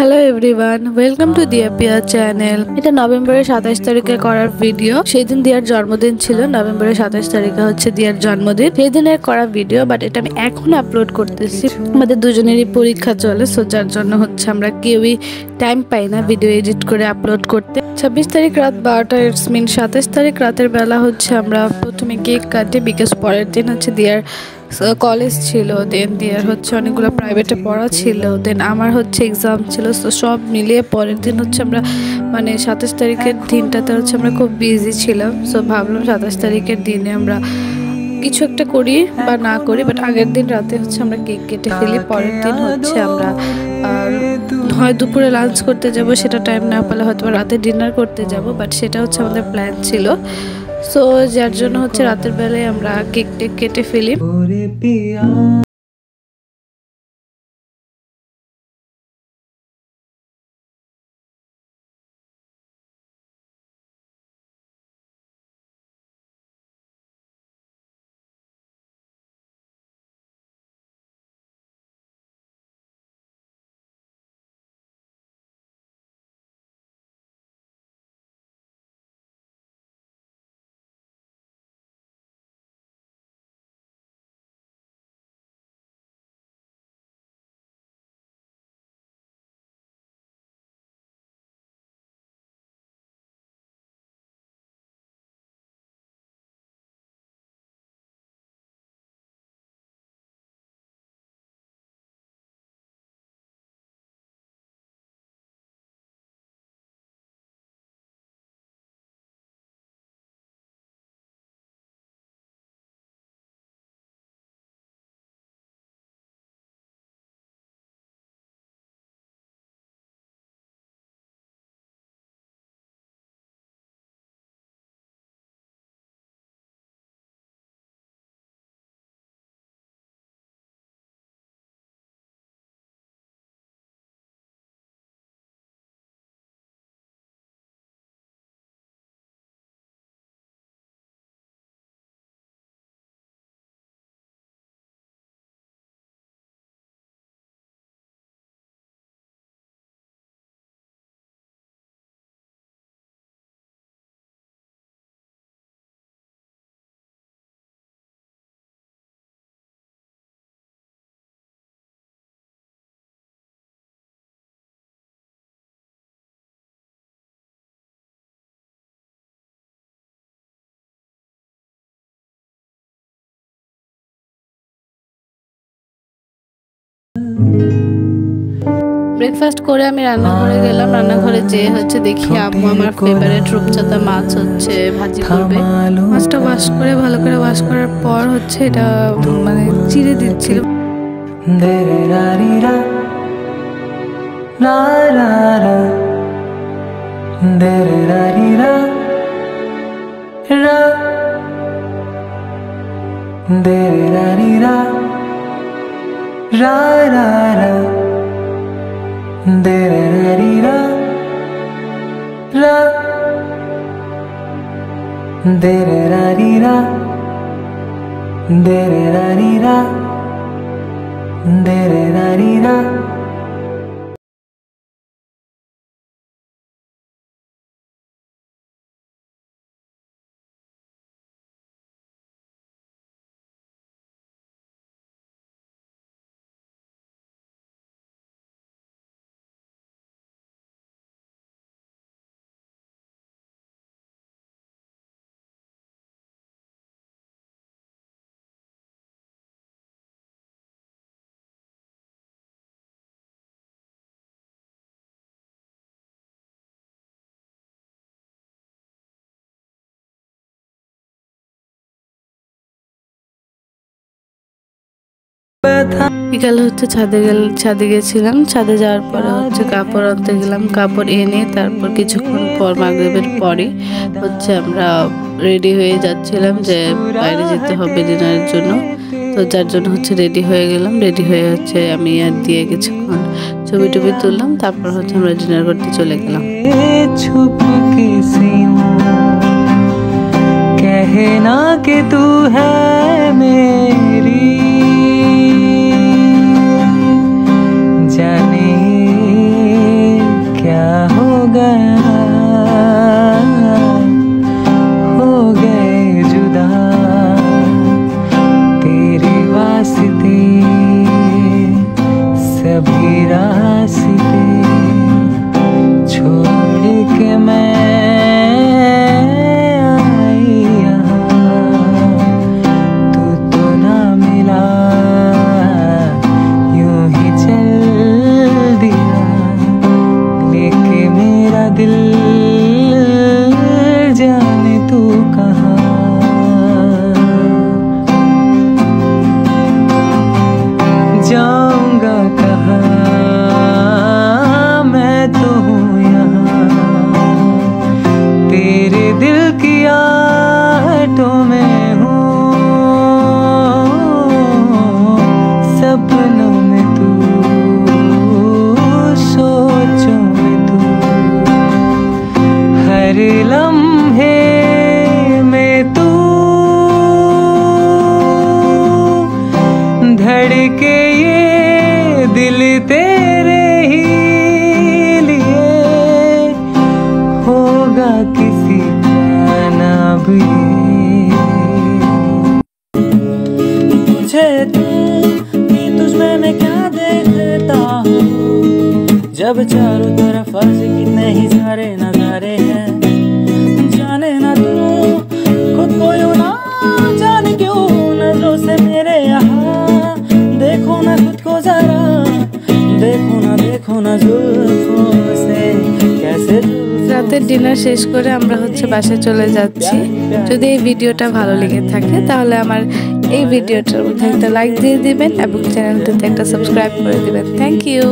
Hello everyone, welcome to দিয়া পিয়া channel. এটা নভেম্বরের 27 তারিখে করার ভিডিও। সেই দিন দিয়ার জন্মদিন ছিল। নভেম্বরের 27 তারিখে হচ্ছে দিয়ার জন্মদিন। সেই দিনের করা ভিডিও, বাট এটা আমি এখন আপলোড করতেছি। আমাদের দুজনেরই পরীক্ষা চলে, সো যার জন্য হচ্ছে আমরা কেউই টাইম পাই না ভিডিও এডিট করে আপলোড করতে। 26 তারিখ রাত 12টা, ইটস মিন 27 তারিখ রাতের বেলা হচ্ছে আমরা প্রথমে কেক কাটি, বিকজ পরের দিন হচ্ছে দিয়ার কলেজ ছিল, দেন দিয়ার হচ্ছে অনেকগুলো প্রাইভেটে পড়া ছিল, দেন আমার হচ্ছে এক্সাম ছিল। তো সব মিলিয়ে পরের দিন হচ্ছে আমরা 27 তারিখের দিনটাতে হচ্ছে আমরা খুব বিজি ছিলাম। সো ভাবলাম 27 তারিখের দিনে আমরা কিছু একটা করি বা না করি, বাট আগের দিন রাতে হচ্ছে আমরা কেক কেটে ফেলি। পরের দিন হচ্ছে আমরা হয় দুপুরে লাঞ্চ করতে যাব, সেটা টাইম না পেলে হয়তো রাতে ডিনার করতে যাব, বাট সেটা হচ্ছে আমাদের প্ল্যান ছিল। সো যার জন্য হচ্ছে রাতের বেলায় আমরা কেক টেক কেটে ফেলি। ব্রেকফাস্ট করে আমি রান্নাঘরে গেলাম। রান্নাঘরে যেয়ে হচ্ছে দেখি আম্মু আমার ফেভারিট রূপচাঁদা মাছ হচ্ছে ভাজি করবে। মাছটা ওয়াশ করে ভালো করে ওয়াশ করার পর হচ্ছে এটা চিড়ে দিচ্ছিল। বিকালে হচ্ছে ছাদে গেছিলাম। ছাদে যাওয়ার পরে হচ্ছে কাপড় আনতে গেলাম। কাপড় এনে তারপর কিছুক্ষণ পর মাগরিবের পরে হচ্ছে আমরা রেডি হয়ে যাচ্ছিলাম যে বাইরে যেতে হবে ডিনারের জন্য। তো যার জন্য হচ্ছে রেডি হয়ে গেলাম। রেডি হয়ে হচ্ছে আমি আর দিয়ে কিছুক্ষণ ছবি টবি তুললাম, তারপর হচ্ছে আমরা ডিনার করতে চলে গেলাম। कहना कि तू है मेरी, जाने जब चारों तरफ आज कितने ही सारे नजारे हैं, जाने ना तू खुद को यूं ना जाने क्यों नजरों से मेरे यहाँ देखो ना खुद को जरा, देखो ना जुल्फों से कैसे। রাতের ডিনার শেষ করে আমরা হচ্ছে বাসায় চলে যাচ্ছি। যদি এই ভিডিওটা ভালো লেগে থাকে তাহলে আমার এই ভিডিওটার মধ্যে একটা লাইক দিয়ে দিবেন এবং চ্যানেলটাতে একটা সাবস্ক্রাইব করে দিবেন। Thank you.